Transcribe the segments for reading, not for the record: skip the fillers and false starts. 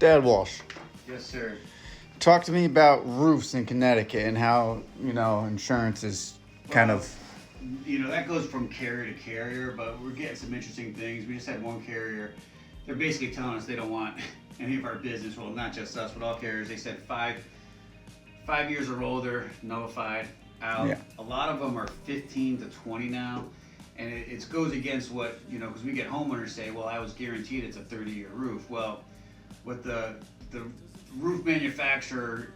Dad Walsh, Yes, sir. talk to me about roofs in Connecticut and how, insurance is kind Well, of. that goes from carrier to carrier, but we're getting some interesting things. We just had one carrier. They're basically telling us they don't want any of our business. Well, not just us, but all carriers. They said 5 years or older, nullified, out. Yeah. A lot of them are 15 to 20 now. And it goes against what, because we get homeowners say, well, I was guaranteed it's a 30-year roof. Well, what the roof manufacturer,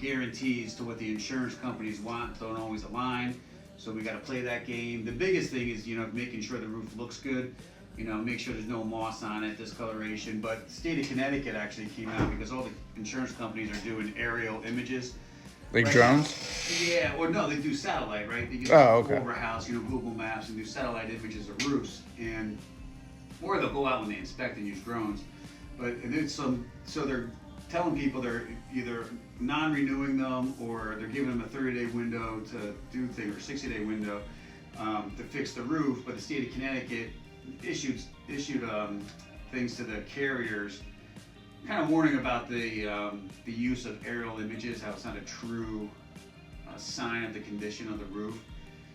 guarantees to what the insurance companies want don't always align. So we got to play that game. The biggest thing is, making sure the roof looks good. Make sure there's no moss on it, discoloration. But the state of Connecticut actually came out because all the insurance companies are doing aerial images. Like Right. drones? Yeah, or no, they do satellite, right? They Oh, okay. go over a house, Google Maps, and do satellite images of roofs, or they'll go out when they inspect and use drones. But so they're telling people they're either non-renewing them or they're giving them a 30-day window to do things, or 60-day window to fix the roof. But the state of Connecticut issued things to the carriers, kind of warning about the use of aerial images, how it's not a true sign of the condition of the roof.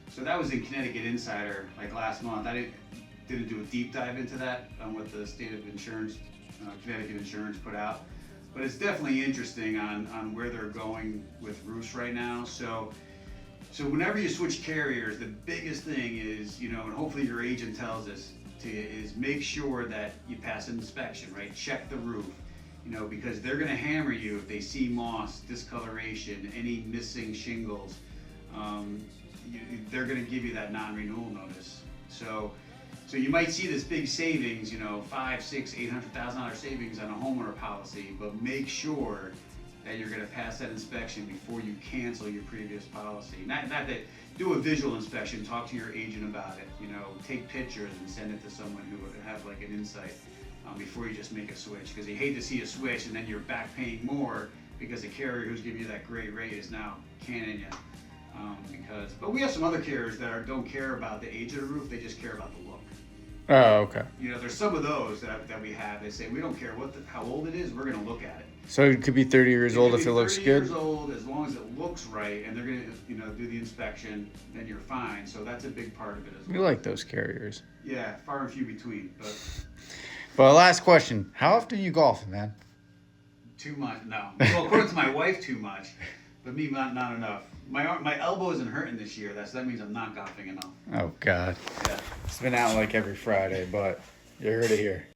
So that was in Connecticut Insider like last month. I didn't do a deep dive into that on what the state of insurance, Connecticut Insurance put out, but it's definitely interesting on where they're going with roofs right now. So whenever you switch carriers, the biggest thing is, and hopefully your agent tells us to you, is make sure that you pass an inspection, right? Check the roof. Because they're going to hammer you if they see moss, discoloration, any missing shingles. They're going to give you that non-renewal notice. So you might see this big savings, $500,000, $600,000, $800,000 savings on a homeowner policy, but make sure that you're going to pass that inspection before you cancel your previous policy. Not that, do a visual inspection, talk to your agent about it. Take pictures and send it to someone who would have like an insight. Before you just make a switch, because you hate to see a switch and then you're back paying more because the carrier who's giving you that great rate is now canning you. But we have some other carriers that don't care about the age of the roof; they just care about the look. Oh, okay. There's some of those that we have. They say we don't care how old it is; we're going to look at it. So it could be 30 years old if it looks 30 good? years old, as long as it looks right, and they're going to, do the inspection, then you're fine. So that's a big part of it as well. We like those carriers. Yeah, far and few between, but. But last question. How often are you golfing, man? Too much? No. Well, according to my wife, too much, but me, not enough. My elbow isn't hurting this year. That means I'm not golfing enough. Oh, God. Yeah. It's been out like every Friday, but you heard it here.